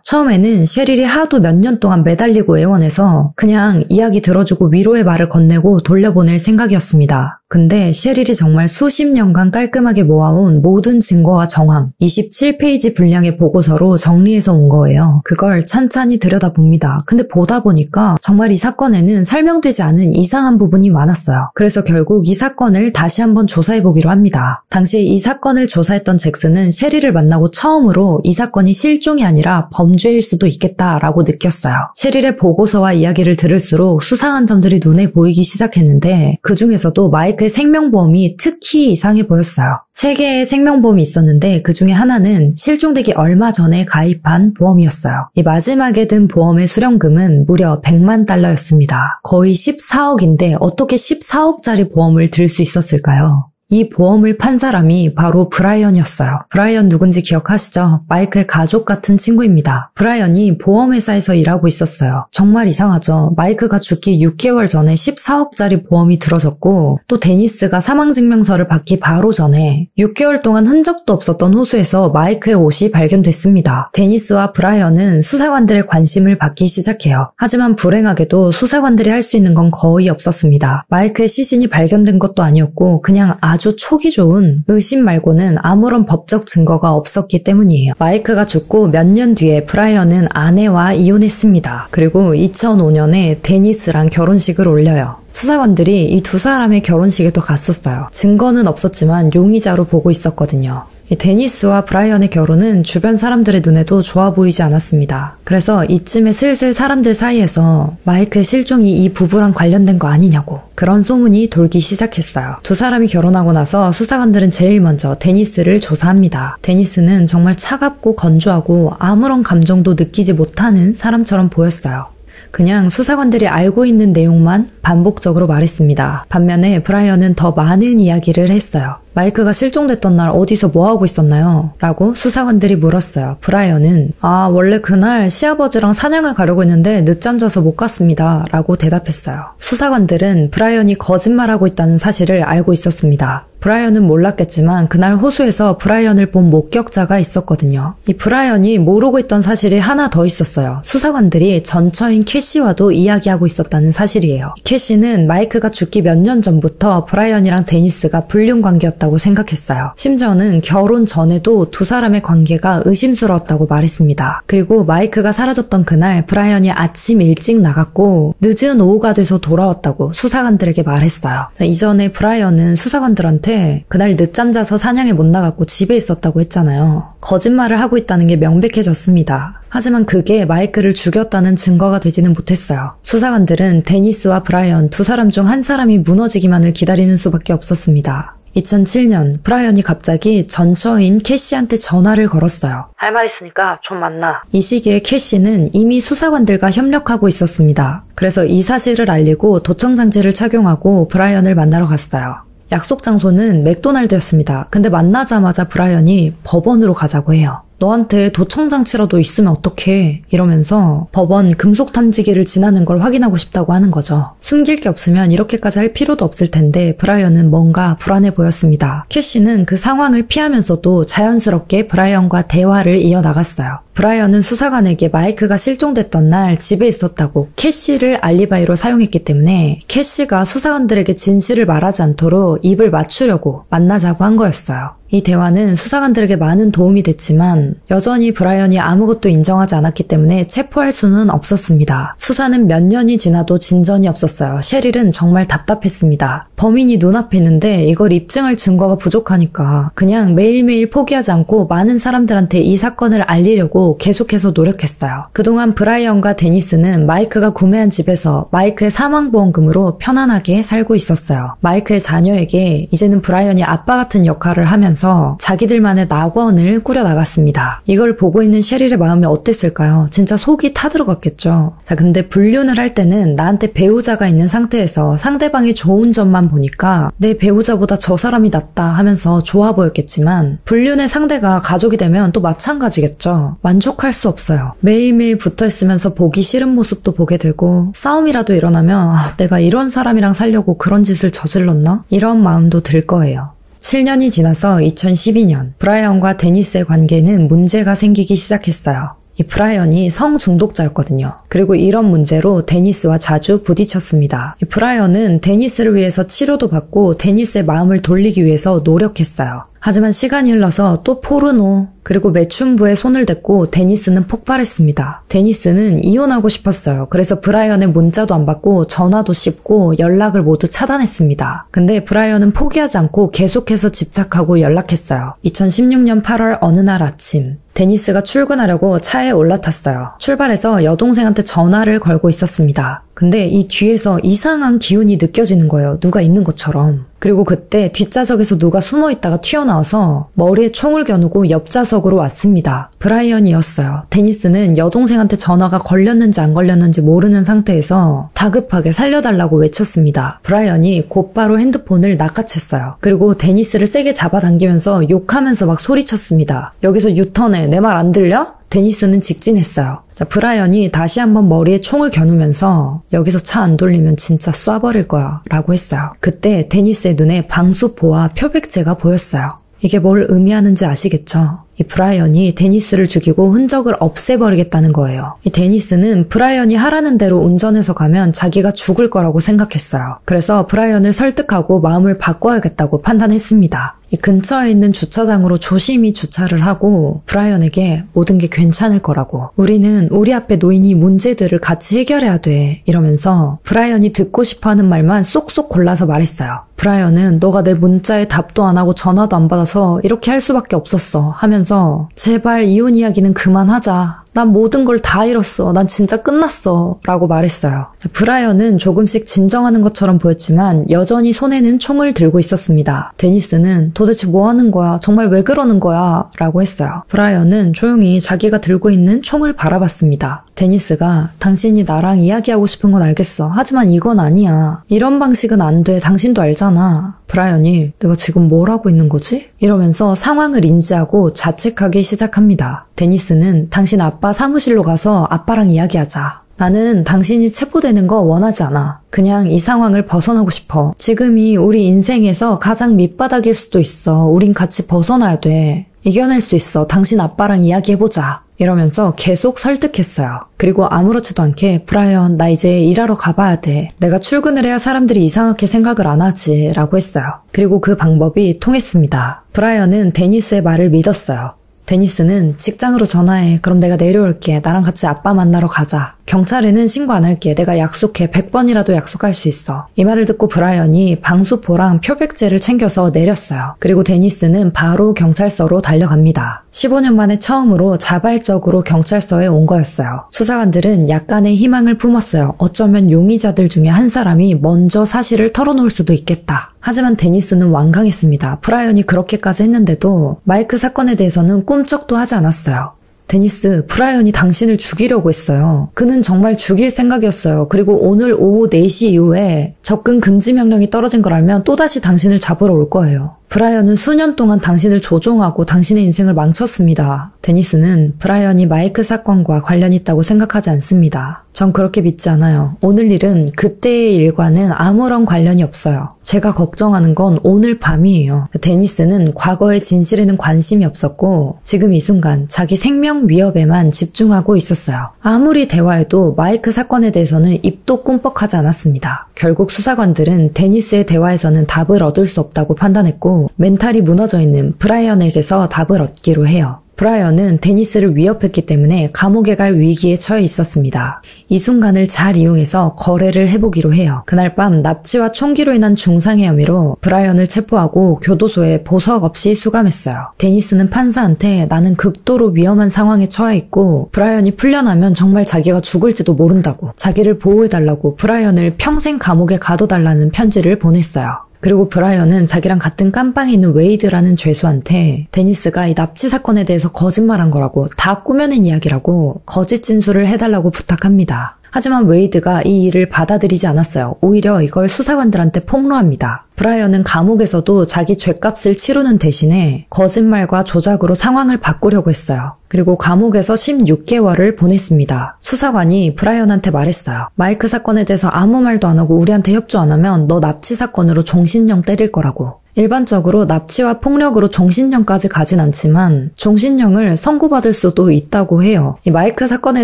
처음에는 셰릴이 하도 몇 년 동안 매달리고 애원해서 그냥 이야기 들어주고 위로의 말을 건네고 돌려보낼 생각이었습니다. 근데 셰릴이 정말 수십 년간 깔끔하게 모아온 모든 증거와 정황, 27페이지 분량의 보고서로 정리해서 온 거예요. 그걸 찬찬히 들여다봅니다. 근데 보다 보니까 정말 이 사건에는 설명되지 않은 이상한 부분이 많았어요. 그래서 결국 이 사건을 다시 한번 조사해보기로 합니다. 당시 이 사건을 조사했던 잭슨은 셰릴을 만나고 처음으로 이 사건이 실종이 아니라 범죄일 수도 있겠다라고 느꼈어요. 셰릴의 보고서와 이야기를 들을수록 수상한 점들이 눈에 보이기 시작했는데 그 중에서도 마이크의 생명보험이 특히 이상해 보였어요. 3개의 생명보험이 있었는데 그 중에 하나는 실종되기 얼마 전에 가입한 보험이었어요. 이 마지막에 든 보험의 수령금은 무려 100만 달러였습니다. 거의 14억인데 어떻게 14억짜리 보험을 들 수 있었을까요? 이 보험을 판 사람이 바로 브라이언이었어요. 브라이언 누군지 기억하시죠? 마이크의 가족 같은 친구입니다. 브라이언이 보험회사에서 일하고 있었어요. 정말 이상하죠? 마이크가 죽기 6개월 전에 14억짜리 보험이 들어졌고 또 데니스가 사망증명서를 받기 바로 전에 6개월 동안 흔적도 없었던 호수에서 마이크의 옷이 발견됐습니다. 데니스와 브라이언은 수사관들의 관심을 받기 시작해요. 하지만 불행하게도 수사관들이 할 수 있는 건 거의 없었습니다. 마이크의 시신이 발견된 것도 아니었고 그냥 아주 촉이 좋은 의심 말고는 아무런 법적 증거가 없었기 때문이에요. 마이크가 죽고 몇 년 뒤에 브라이언은 아내와 이혼했습니다. 그리고 2005년에 데니스랑 결혼식을 올려요. 수사관들이 이 두 사람의 결혼식에도 갔었어요. 증거는 없었지만 용의자로 보고 있었거든요. 이 데니스와 브라이언의 결혼은 주변 사람들의 눈에도 좋아 보이지 않았습니다. 그래서 이쯤에 슬슬 사람들 사이에서 마이크의 실종이 이 부부랑 관련된 거 아니냐고 그런 소문이 돌기 시작했어요. 두 사람이 결혼하고 나서 수사관들은 제일 먼저 데니스를 조사합니다. 데니스는 정말 차갑고 건조하고 아무런 감정도 느끼지 못하는 사람처럼 보였어요. 그냥 수사관들이 알고 있는 내용만 반복적으로 말했습니다. 반면에 브라이언은 더 많은 이야기를 했어요. 마이크가 실종됐던 날 어디서 뭐하고 있었나요? 라고 수사관들이 물었어요. 브라이언은 원래 그날 시아버지랑 사냥을 가려고 했는데 늦잠 자서 못 갔습니다. 라고 대답했어요. 수사관들은 브라이언이 거짓말하고 있다는 사실을 알고 있었습니다. 브라이언은 몰랐겠지만 그날 호수에서 브라이언을 본 목격자가 있었거든요. 이 브라이언이 모르고 있던 사실이 하나 더 있었어요. 수사관들이 전처인 캐시와도 이야기하고 있었다는 사실이에요. 캐시는 마이크가 죽기 몇 년 전부터 브라이언이랑 데니스가 불륜 관계였다고 생각했어요. 심지어는 결혼 전에도 두 사람의 관계가 의심스러웠다고 말했습니다. 그리고 마이크가 사라졌던 그날 브라이언이 아침 일찍 나갔고 늦은 오후가 돼서 돌아왔다고 수사관들에게 말했어요. 이전에 브라이언은 수사관들한테 그날 늦잠 자서 사냥에 못 나갔고 집에 있었다고 했잖아요. 거짓말을 하고 있다는 게 명백해졌습니다. 하지만 그게 마이크를 죽였다는 증거가 되지는 못했어요. 수사관들은 데니스와 브라이언 두 사람 중 한 사람이 무너지기만을 기다리는 수밖에 없었습니다. 2007년 브라이언이 갑자기 전처인 캐시한테 전화를 걸었어요. 할 말 있으니까 좀 만나. 이 시기에 캐시는 이미 수사관들과 협력하고 있었습니다. 그래서 이 사실을 알리고 도청장치를 착용하고 브라이언을 만나러 갔어요. 약속 장소는 맥도날드였습니다. 근데 만나자마자 브라이언이 법원으로 가자고 해요. 너한테 도청장치라도 있으면 어떡해? 이러면서 법원 금속 탐지기를 지나는 걸 확인하고 싶다고 하는 거죠. 숨길 게 없으면 이렇게까지 할 필요도 없을 텐데 브라이언은 뭔가 불안해 보였습니다. 캐시는 그 상황을 피하면서도 자연스럽게 브라이언과 대화를 이어나갔어요. 브라이언은 수사관에게 마이크가 실종됐던 날 집에 있었다고 캐시를 알리바이로 사용했기 때문에 캐시가 수사관들에게 진실을 말하지 않도록 입을 맞추려고 만나자고 한 거였어요. 이 대화는 수사관들에게 많은 도움이 됐지만 여전히 브라이언이 아무것도 인정하지 않았기 때문에 체포할 수는 없었습니다. 수사는 몇 년이 지나도 진전이 없었어요. 셰릴은 정말 답답했습니다. 범인이 눈앞에 있는데 이걸 입증할 증거가 부족하니까 그냥 매일매일 포기하지 않고 많은 사람들한테 이 사건을 알리려고 계속해서 노력했어요. 그동안 브라이언과 데니스는 마이크가 구매한 집에서 마이크의 사망보험금으로 편안하게 살고 있었어요. 마이크의 자녀에게 이제는 브라이언이 아빠 같은 역할을 하면서 자기들만의 낙원을 꾸려나갔습니다. 이걸 보고 있는 셰릴의 마음이 어땠을까요? 진짜 속이 타들어갔겠죠. 자, 근데 불륜을 할 때는 나한테 배우자가 있는 상태에서 상대방이 좋은 점만 보니까 내 배우자보다 저 사람이 낫다 하면서 좋아 보였겠지만 불륜의 상대가 가족이 되면 또 마찬가지겠죠. 만족할 수 없어요. 매일매일 붙어있으면서 보기 싫은 모습도 보게 되고 싸움이라도 일어나면 내가 이런 사람이랑 살려고 그런 짓을 저질렀나? 이런 마음도 들 거예요. 7년이 지나서 2012년 브라이언과 데니스의 관계는 문제가 생기기 시작했어요. 이 브라이언이 성중독자였거든요. 그리고 이런 문제로 데니스와 자주 부딪혔습니다. 이 브라이언은 데니스를 위해서 치료도 받고 데니스의 마음을 돌리기 위해서 노력했어요. 하지만 시간이 흘러서 또 포르노 그리고 매춘부에 손을 댔고 데니스는 폭발했습니다. 데니스는 이혼하고 싶었어요. 그래서 브라이언의 문자도 안 받고 전화도 씹고 연락을 모두 차단했습니다. 근데 브라이언은 포기하지 않고 계속해서 집착하고 연락했어요. 2016년 8월 어느 날 아침 데니스가 출근하려고 차에 올라탔어요. 출발해서 여동생한테 전화를 걸고 있었습니다. 근데 이 뒤에서 이상한 기운이 느껴지는 거예요. 누가 있는 것처럼. 그리고 그때 뒷좌석에서 누가 숨어있다가 튀어나와서 머리에 총을 겨누고 옆좌석으로 왔습니다. 브라이언이었어요. 데니스는 여동생한테 전화가 걸렸는지 안 걸렸는지 모르는 상태에서 다급하게 살려달라고 외쳤습니다. 브라이언이 곧바로 핸드폰을 낚아챘어요. 그리고 데니스를 세게 잡아당기면서 욕하면서 막 소리쳤습니다. 여기서 유턴해. 내 말 안 들려? 데니스는 직진했어요. 자, 브라이언이 다시 한번 머리에 총을 겨누면서 여기서 차 안 돌리면 진짜 쏴버릴 거야 라고 했어요. 그때 데니스의 눈에 방수포와 표백제가 보였어요. 이게 뭘 의미하는지 아시겠죠? 이 브라이언이 데니스를 죽이고 흔적을 없애버리겠다는 거예요. 이 데니스는 브라이언이 하라는 대로 운전해서 가면 자기가 죽을 거라고 생각했어요. 그래서 브라이언을 설득하고 마음을 바꿔야겠다고 판단했습니다. 이 근처에 있는 주차장으로 조심히 주차를 하고 브라이언에게 모든 게 괜찮을 거라고, 우리는 우리 앞에 놓인 이 문제들을 같이 해결해야 돼 이러면서 브라이언이 듣고 싶어하는 말만 쏙쏙 골라서 말했어요. 브라이언은 너가 내 문자에 답도 안 하고 전화도 안 받아서 이렇게 할 수밖에 없었어 하면서 제발 이혼 이야기는 그만하자. 난 모든 걸 다 잃었어. 난 진짜 끝났어. 라고 말했어요. 브라이언은 조금씩 진정하는 것처럼 보였지만 여전히 손에는 총을 들고 있었습니다. 데니스는 도대체 뭐 하는 거야? 정말 왜 그러는 거야? 라고 했어요. 브라이언은 조용히 자기가 들고 있는 총을 바라봤습니다. 데니스가 당신이 나랑 이야기하고 싶은 건 알겠어. 하지만 이건 아니야. 이런 방식은 안 돼. 당신도 알잖아. 브라이언이 내가 지금 뭘 하고 있는 거지? 이러면서 상황을 인지하고 자책하기 시작합니다. 데니스는 당신 아빠 사무실로 가서 아빠랑 이야기하자. 나는 당신이 체포되는 거 원하지 않아. 그냥 이 상황을 벗어나고 싶어. 지금이 우리 인생에서 가장 밑바닥일 수도 있어. 우린 같이 벗어나야 돼. 이겨낼 수 있어. 당신 아빠랑 이야기해보자. 이러면서 계속 설득했어요. 그리고 아무렇지도 않게 브라이언 나 이제 일하러 가봐야 돼. 내가 출근을 해야 사람들이 이상하게 생각을 안 하지 라고 했어요. 그리고 그 방법이 통했습니다. 브라이언은 데니스의 말을 믿었어요. 데니스는 직장으로 전화해. 그럼 내가 내려올게. 나랑 같이 아빠 만나러 가자. 경찰에는 신고 안 할게. 내가 약속해. 100번이라도 약속할 수 있어. 이 말을 듣고 브라이언이 방수포랑 표백제를 챙겨서 내렸어요. 그리고 데니스는 바로 경찰서로 달려갑니다. 15년 만에 처음으로 자발적으로 경찰서에 온 거였어요. 수사관들은 약간의 희망을 품었어요. 어쩌면 용의자들 중에 한 사람이 먼저 사실을 털어놓을 수도 있겠다. 하지만 데니스는 완강했습니다. 브라이언이 그렇게까지 했는데도 마이크 사건에 대해서는 꿈쩍도 하지 않았어요. 데니스, 브라이언이 당신을 죽이려고 했어요. 그는 정말 죽일 생각이었어요. 그리고 오늘 오후 4시 이후에 접근 금지 명령이 떨어진 걸 알면 또다시 당신을 잡으러 올 거예요. 브라이언은 수년 동안 당신을 조종하고 당신의 인생을 망쳤습니다. 데니스는 브라이언이 마이크 사건과 관련이 있다고 생각하지 않습니다. 전 그렇게 믿지 않아요. 오늘 일은 그때의 일과는 아무런 관련이 없어요. 제가 걱정하는 건 오늘 밤이에요. 데니스는 과거의 진실에는 관심이 없었고 지금 이 순간 자기 생명 위협에만 집중하고 있었어요. 아무리 대화해도 마이크 사건에 대해서는 입도 꿈뻑하지 않았습니다. 결국 수사관들은 데니스의 대화에서는 답을 얻을 수 없다고 판단했고 멘탈이 무너져 있는 브라이언에게서 답을 얻기로 해요. 브라이언은 데니스를 위협했기 때문에 감옥에 갈 위기에 처해 있었습니다. 이 순간을 잘 이용해서 거래를 해보기로 해요. 그날 밤 납치와 총기로 인한 중상해 혐의로 브라이언을 체포하고 교도소에 보석 없이 수감했어요. 데니스는 판사한테 나는 극도로 위험한 상황에 처해 있고 브라이언이 풀려나면 정말 자기가 죽을지도 모른다고, 자기를 보호해달라고 브라이언을 평생 감옥에 가둬달라는 편지를 보냈어요. 그리고 브라이언은 자기랑 같은 깜빵에 있는 웨이드라는 죄수한테 데니스가 이 납치 사건에 대해서 거짓말한 거라고, 다 꾸며낸 이야기라고 거짓 진술을 해달라고 부탁합니다. 하지만 웨이드가 이 일을 받아들이지 않았어요. 오히려 이걸 수사관들한테 폭로합니다. 브라이언은 감옥에서도 자기 죗값을 치르는 대신에 거짓말과 조작으로 상황을 바꾸려고 했어요. 그리고 감옥에서 16개월을 보냈습니다. 수사관이 브라이언한테 말했어요. 마이크 사건에 대해서 아무 말도 안 하고 우리한테 협조 안 하면 너 납치 사건으로 종신형 때릴 거라고. 일반적으로 납치와 폭력으로 종신형까지 가진 않지만 종신형을 선고받을 수도 있다고 해요. 이 마이크 사건에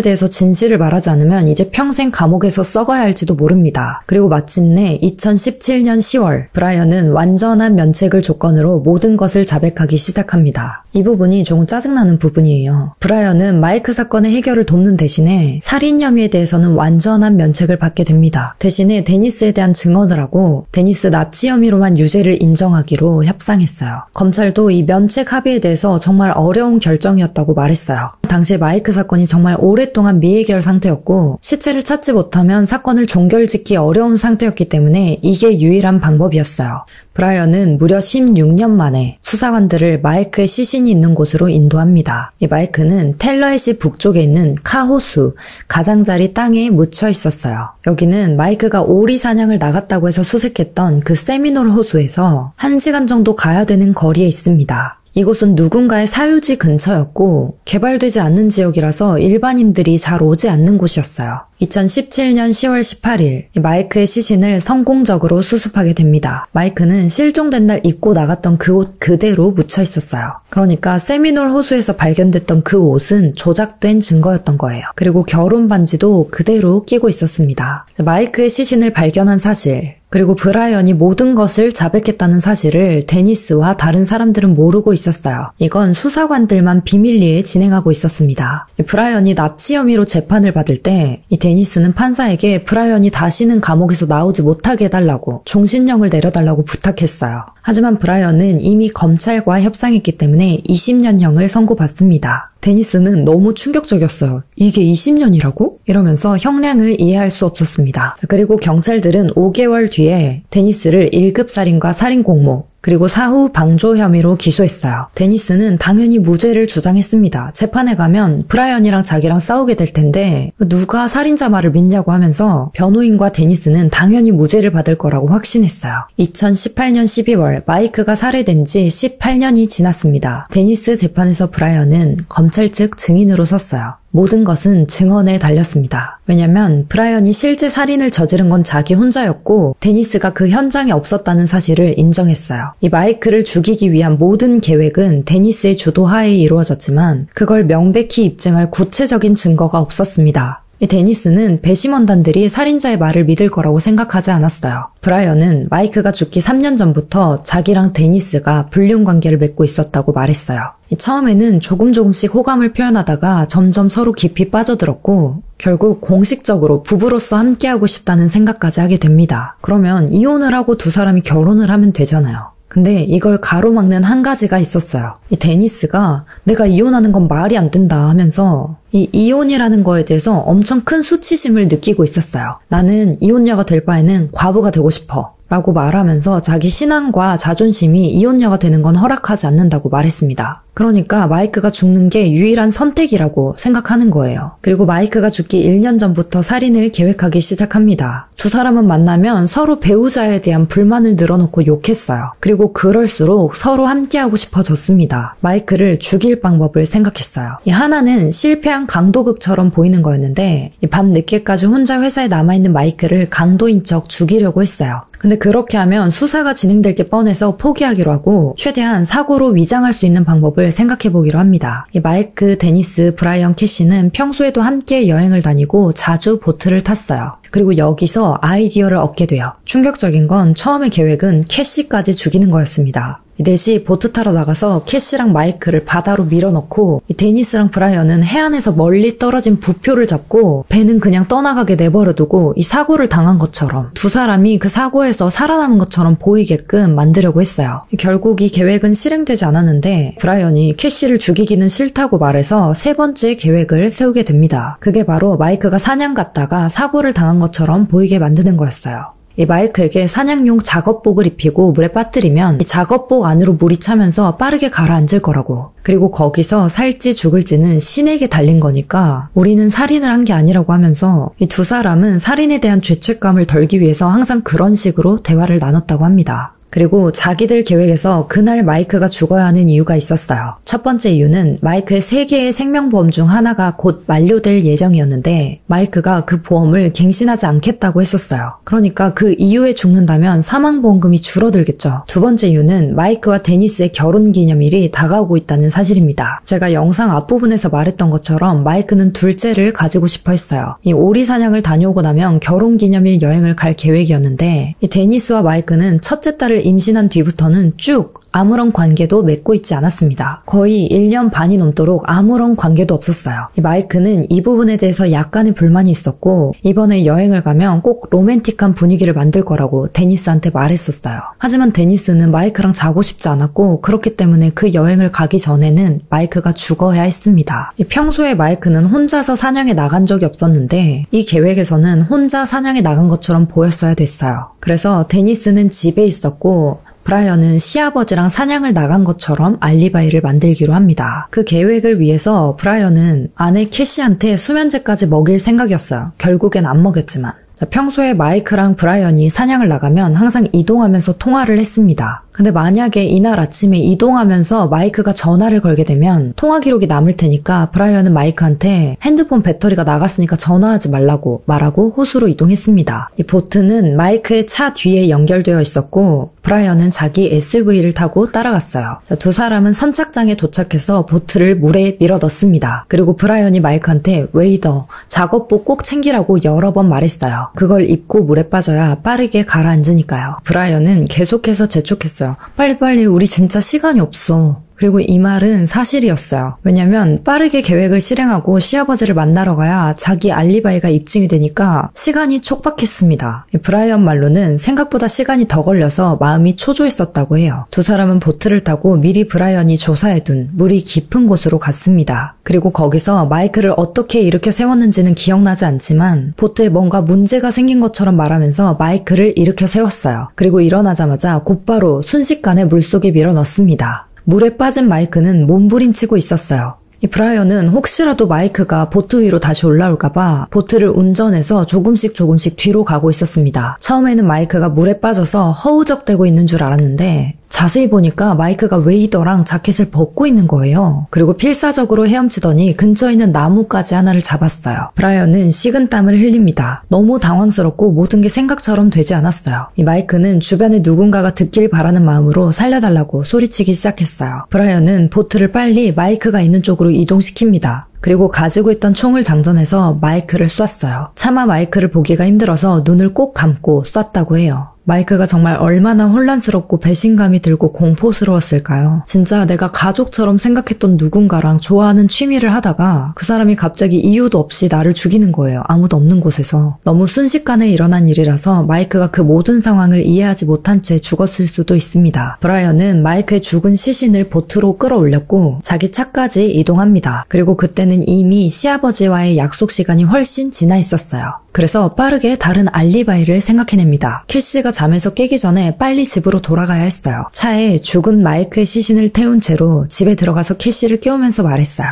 대해서 진실을 말하지 않으면 이제 평생 감옥에서 썩어야 할지도 모릅니다. 그리고 마침내 2017년 10월 브라이언은 완전한 면책을 조건으로 모든 것을 자백하기 시작합니다. 이 부분이 조금 짜증나는 부분이에요. 브라이언은 마이크 사건의 해결을 돕는 대신에 살인 혐의에 대해서는 완전한 면책을 받게 됩니다. 대신에 데니스에 대한 증언을 하고 데니스 납치 혐의로만 유죄를 인정하기로 협상했어요. 검찰도 이 면책 합의에 대해서 정말 어려운 결정이었다고 말했어요. 당시 마이크 사건이 정말 오랫동안 미해결 상태였고 시체를 찾지 못하면 사건을 종결짓기 어려운 상태였기 때문에 이게 유일한 방법이었어요. 브라이언은 무려 16년 만에 수사관들을 마이크의 시신이 있는 곳으로 인도합니다. 이 마이크는 텔러헤시 북쪽에 있는 카호수, 가장자리 땅에 묻혀 있었어요. 여기는 마이크가 오리 사냥을 나갔다고 해서 수색했던 그 세미놀 호수에서 1시간 정도 가야 되는 거리에 있습니다. 이곳은 누군가의 사유지 근처였고 개발되지 않는 지역이라서 일반인들이 잘 오지 않는 곳이었어요. 2017년 10월 18일 마이크의 시신을 성공적으로 수습하게 됩니다. 마이크는 실종된 날 입고 나갔던 그 옷 그대로 묻혀 있었어요. 그러니까 세미놀 호수에서 발견됐던 그 옷은 조작된 증거였던 거예요. 그리고 결혼 반지도 그대로 끼고 있었습니다. 마이크의 시신을 발견한 사실, 그리고 브라이언이 모든 것을 자백했다는 사실을 데니스와 다른 사람들은 모르고 있었어요. 이건 수사관들만 비밀리에 진행하고 있었습니다. 브라이언이 납치 혐의로 재판을 받을 때 이 데니스는 판사에게 브라이언이 다시는 감옥에서 나오지 못하게 해달라고, 종신형을 내려달라고 부탁했어요. 하지만 브라이언은 이미 검찰과 협상했기 때문에 20년형을 선고받습니다. 데니스는 너무 충격적이었어요. 이게 20년이라고? 이러면서 형량을 이해할 수 없었습니다. 그리고 경찰들은 5개월 뒤에 데니스를 1급 살인과 살인 공모, 그리고 사후 방조 혐의로 기소했어요. 데니스는 당연히 무죄를 주장했습니다. 재판에 가면 브라이언이랑 자기랑 싸우게 될 텐데 누가 살인자 말을 믿냐고 하면서 변호인과 데니스는 당연히 무죄를 받을 거라고 확신했어요. 2018년 12월 마이크가 살해된 지 18년이 지났습니다. 데니스 재판에서 브라이언은 검찰 측 증인으로 섰어요. 모든 것은 증언에 달렸습니다. 왜냐면 브라이언이 실제 살인을 저지른 건 자기 혼자였고 데니스가 그 현장에 없었다는 사실을 인정했어요. 이 마이크를 죽이기 위한 모든 계획은 데니스의 주도하에 이루어졌지만 그걸 명백히 입증할 구체적인 증거가 없었습니다. 이 데니스는 배심원단들이 살인자의 말을 믿을 거라고 생각하지 않았어요. 브라이언은 마이크가 죽기 3년 전부터 자기랑 데니스가 불륜 관계를 맺고 있었다고 말했어요. 처음에는 조금씩 호감을 표현하다가 점점 서로 깊이 빠져들었고 결국 공식적으로 부부로서 함께하고 싶다는 생각까지 하게 됩니다. 그러면 이혼을 하고 두 사람이 결혼을 하면 되잖아요. 근데 이걸 가로막는 한 가지가 있었어요. 이 데니스가 내가 이혼하는 건 말이 안 된다 하면서 이 이혼이라는 거에 대해서 엄청 큰 수치심을 느끼고 있었어요. 나는 이혼녀가 될 바에는 과부가 되고 싶어 라고 말하면서 자기 신앙과 자존심이 이혼녀가 되는 건 허락하지 않는다고 말했습니다. 그러니까 마이크가 죽는 게 유일한 선택이라고 생각하는 거예요. 그리고 마이크가 죽기 1년 전부터 살인을 계획하기 시작합니다. 두 사람은 만나면 서로 배우자에 대한 불만을 늘어놓고 욕했어요. 그리고 그럴수록 서로 함께하고 싶어졌습니다. 마이크를 죽일 방법을 생각했어요. 이 하나는 실패한 강도극처럼 보이는 거였는데 밤 늦게까지 혼자 회사에 남아있는 마이크를 강도인 척 죽이려고 했어요. 근데 그렇게 하면 수사가 진행될 게 뻔해서 포기하기로 하고 최대한 사고로 위장할 수 있는 방법을 생각해보기로 합니다. 이 마이크, 데니스, 브라이언, 캐시는 평소에도 함께 여행을 다니고 자주 보트를 탔어요. 그리고 여기서 아이디어를 얻게 돼요. 충격적인 건 처음의 계획은 캐시까지 죽이는 거였습니다. 넷이 보트 타러 나가서 캐시랑 마이크를 바다로 밀어넣고 데니스랑 브라이언은 해안에서 멀리 떨어진 부표를 잡고 배는 그냥 떠나가게 내버려두고 이 사고를 당한 것처럼 두 사람이 그 사고에서 살아남은 것처럼 보이게끔 만들려고 했어요. 결국 이 계획은 실행되지 않았는데 브라이언이 캐시를 죽이기는 싫다고 말해서 세 번째 계획을 세우게 됩니다. 그게 바로 마이크가 사냥 갔다가 사고를 당한 것처럼 보이게 만드는 거였어요. 이 마이크에게 사냥용 작업복을 입히고 물에 빠뜨리면 이 작업복 안으로 물이 차면서 빠르게 가라앉을 거라고. 그리고 거기서 살지 죽을지는 신에게 달린 거니까 우리는 살인을 한 게 아니라고 하면서 이 두 사람은 살인에 대한 죄책감을 덜기 위해서 항상 그런 식으로 대화를 나눴다고 합니다. 그리고 자기들 계획에서 그날 마이크가 죽어야 하는 이유가 있었어요. 첫 번째 이유는 마이크의 3개의 생명보험 중 하나가 곧 만료될 예정이었는데 마이크가 그 보험을 갱신하지 않겠다고 했었어요. 그러니까 그 이후에 죽는다면 사망보험금이 줄어들겠죠. 두 번째 이유는 마이크와 데니스의 결혼기념일이 다가오고 있다는 사실입니다. 제가 영상 앞부분에서 말했던 것처럼 마이크는 둘째를 가지고 싶어 했어요. 이 오리사냥을 다녀오고 나면 결혼기념일 여행을 갈 계획이었는데 이 데니스와 마이크는 첫째 딸을 임신한 뒤부터는 쭉 아무런 관계도 맺고 있지 않았습니다. 거의 1년 반이 넘도록 아무런 관계도 없었어요. 마이크는 이 부분에 대해서 약간의 불만이 있었고 이번에 여행을 가면 꼭 로맨틱한 분위기를 만들 거라고 데니스한테 말했었어요. 하지만 데니스는 마이크랑 자고 싶지 않았고 그렇기 때문에 그 여행을 가기 전에는 마이크가 죽어야 했습니다. 평소에 마이크는 혼자서 사냥에 나간 적이 없었는데 이 계획에서는 혼자 사냥에 나간 것처럼 보였어야 됐어요. 그래서 데니스는 집에 있었고 브라이언은 시아버지랑 사냥을 나간 것처럼 알리바이를 만들기로 합니다. 그 계획을 위해서 브라이언은 아내 캐시한테 수면제까지 먹일 생각이었어요. 결국엔 안 먹였지만. 평소에 마이크랑 브라이언이 사냥을 나가면 항상 이동하면서 통화를 했습니다. 근데 만약에 이날 아침에 이동하면서 마이크가 전화를 걸게 되면 통화 기록이 남을 테니까 브라이언은 마이크한테 핸드폰 배터리가 나갔으니까 전화하지 말라고 말하고 호수로 이동했습니다. 이 보트는 마이크의 차 뒤에 연결되어 있었고 브라이언은 자기 SUV를 타고 따라갔어요. 두 사람은 선착장에 도착해서 보트를 물에 밀어 넣습니다. 그리고 브라이언이 마이크한테 웨이더, 작업복 꼭 챙기라고 여러 번 말했어요. 그걸 입고 물에 빠져야 빠르게 가라앉으니까요. 브라이언은 계속해서 재촉했어요. 빨리빨리 우리 진짜 시간이 없어. 그리고 이 말은 사실이었어요. 왜냐면 빠르게 계획을 실행하고 시아버지를 만나러 가야 자기 알리바이가 입증이 되니까 시간이 촉박했습니다. 브라이언 말로는 생각보다 시간이 더 걸려서 마음이 초조했었다고 해요. 두 사람은 보트를 타고 미리 브라이언이 조사해둔 물이 깊은 곳으로 갔습니다. 그리고 거기서 마이크를 어떻게 일으켜 세웠는지는 기억나지 않지만 보트에 뭔가 문제가 생긴 것처럼 말하면서 마이크를 일으켜 세웠어요. 그리고 일어나자마자 곧바로 순식간에 물속에 밀어넣습니다. 물에 빠진 마이크는 몸부림치고 있었어요. 이 브라이언은 혹시라도 마이크가 보트 위로 다시 올라올까봐 보트를 운전해서 조금씩 뒤로 가고 있었습니다. 처음에는 마이크가 물에 빠져서 허우적대고 있는 줄 알았는데 자세히 보니까 마이크가 웨이더랑 자켓을 벗고 있는 거예요. 그리고 필사적으로 헤엄치더니 근처에 있는 나무까지 하나를 잡았어요. 브라이언은 식은땀을 흘립니다. 너무 당황스럽고 모든 게 생각처럼 되지 않았어요. 이 마이크는 주변에 누군가가 듣길 바라는 마음으로 살려달라고 소리치기 시작했어요. 브라이언은 보트를 빨리 마이크가 있는 쪽으로 이동시킵니다. 그리고 가지고 있던 총을 장전해서 마이크를 쐈어요. 차마 마이크를 보기가 힘들어서 눈을 꼭 감고 쐈다고 해요. 마이크가 정말 얼마나 혼란스럽고 배신감이 들고 공포스러웠을까요? 진짜 내가 가족처럼 생각했던 누군가랑 좋아하는 취미를 하다가 그 사람이 갑자기 이유도 없이 나를 죽이는 거예요. 아무도 없는 곳에서. 너무 순식간에 일어난 일이라서 마이크가 그 모든 상황을 이해하지 못한 채 죽었을 수도 있습니다. 브라이언은 마이크의 죽은 시신을 보트로 끌어올렸고 자기 차까지 이동합니다. 그리고 그때는 이미 시아버지와의 약속 시간이 훨씬 지나 있었어요. 그래서 빠르게 다른 알리바이를 생각해냅니다. 캐시가 잠에서 깨기 전에 빨리 집으로 돌아가야 했어요. 차에 죽은 마이크의 시신을 태운 채로 집에 들어가서 캐시를 깨우면서 말했어요.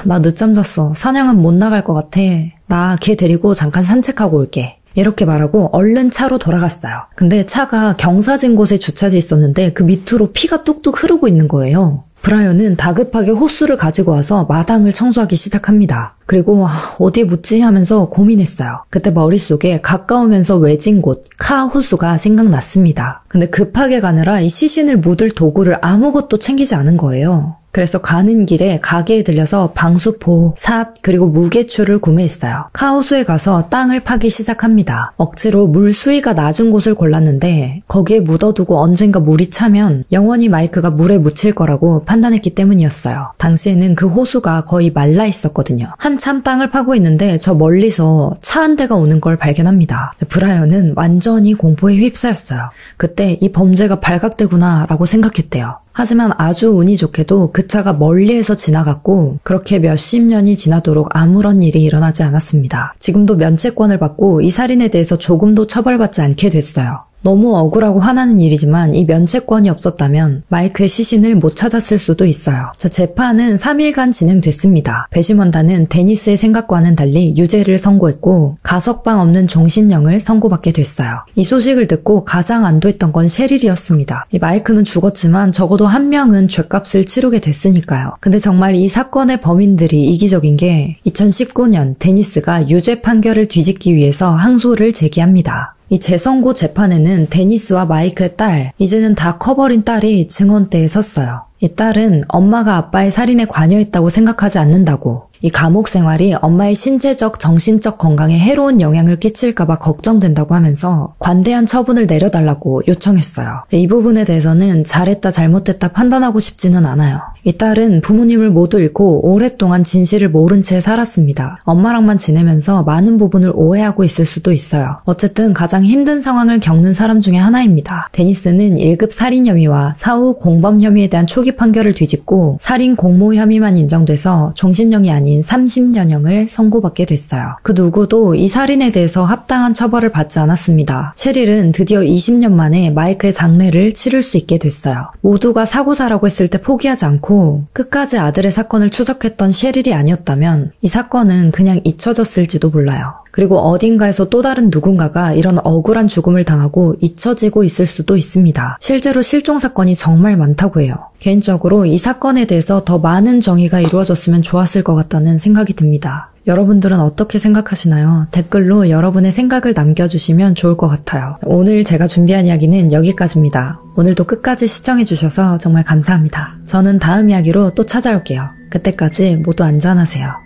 나 늦잠 잤어. 사냥은 못 나갈 것 같아. 나 걔 데리고 잠깐 산책하고 올게. 이렇게 말하고 얼른 차로 돌아갔어요. 근데 차가 경사진 곳에 주차돼 있었는데 그 밑으로 피가 뚝뚝 흐르고 있는 거예요. 브라이언은 다급하게 호수를 가지고 와서 마당을 청소하기 시작합니다. 그리고 어디에 묻지 하면서 고민했어요. 그때 머릿속에 가까우면서 외진 곳 카 호수가 생각났습니다. 근데 급하게 가느라 이 시신을 묻을 도구를 아무것도 챙기지 않은 거예요. 그래서 가는 길에 가게에 들려서 방수포, 삽, 그리고 무게추를 구매했어요. 카호수에 가서 땅을 파기 시작합니다. 억지로 물 수위가 낮은 곳을 골랐는데 거기에 묻어두고 언젠가 물이 차면 영원히 마이크가 물에 묻힐 거라고 판단했기 때문이었어요. 당시에는 그 호수가 거의 말라 있었거든요. 한참 땅을 파고 있는데 저 멀리서 차 한 대가 오는 걸 발견합니다. 브라이언은 완전히 공포에 휩싸였어요. 그때 이 범죄가 발각되구나 라고 생각했대요. 하지만 아주 운이 좋게도 그 차가 멀리에서 지나갔고 그렇게 몇십 년이 지나도록 아무런 일이 일어나지 않았습니다. 지금도 면책권을 받고 이 살인에 대해서 조금도 처벌받지 않게 됐어요. 너무 억울하고 화나는 일이지만 이 면책권이 없었다면 마이크의 시신을 못 찾았을 수도 있어요. 재판은 3일간 진행됐습니다. 배심원단은 데니스의 생각과는 달리 유죄를 선고했고 가석방 없는 종신형을 선고받게 됐어요. 이 소식을 듣고 가장 안도했던 건 셰릴이었습니다. 이 마이크는 죽었지만 적어도 한 명은 죗값을 치르게 됐으니까요. 근데 정말 이 사건의 범인들이 이기적인 게 2019년 데니스가 유죄 판결을 뒤집기 위해서 항소를 제기합니다. 이 재선고 재판에는 데니스와 마이크의 딸, 이제는 다 커버린 딸이 증언대에 섰어요. 이 딸은 엄마가 아빠의 살인에 관여했다고 생각하지 않는다고, 이 감옥 생활이 엄마의 신체적, 정신적 건강에 해로운 영향을 끼칠까봐 걱정된다고 하면서 관대한 처분을 내려달라고 요청했어요. 이 부분에 대해서는 잘했다 잘못했다 판단하고 싶지는 않아요. 이 딸은 부모님을 모두 잃고 오랫동안 진실을 모른 채 살았습니다. 엄마랑만 지내면서 많은 부분을 오해하고 있을 수도 있어요. 어쨌든 가장 힘든 상황을 겪는 사람 중에 하나입니다. 데니스는 1급 살인 혐의와 사후 공범 혐의에 대한 초기 판결을 뒤집고 살인 공모 혐의만 인정돼서 종신형이 아닌 30년형을 선고받게 됐어요. 그 누구도 이 살인에 대해서 합당한 처벌을 받지 않았습니다. 셰릴은 드디어 20년 만에 마이크의 장례를 치를 수 있게 됐어요. 모두가 사고사라고 했을 때 포기하지 않고 끝까지 아들의 사건을 추적했던 셰릴이 아니었다면 이 사건은 그냥 잊혀졌을지도 몰라요. 그리고 어딘가에서 또 다른 누군가가 이런 억울한 죽음을 당하고 잊혀지고 있을 수도 있습니다. 실제로 실종 사건이 정말 많다고 해요. 개인적으로 이 사건에 대해서 더 많은 정의가 이루어졌으면 좋았을 것 같다는 생각이 듭니다. 여러분들은 어떻게 생각하시나요? 댓글로 여러분의 생각을 남겨주시면 좋을 것 같아요. 오늘 제가 준비한 이야기는 여기까지입니다. 오늘도 끝까지 시청해주셔서 정말 감사합니다. 저는 다음 이야기로 또 찾아올게요. 그때까지 모두 안전하세요.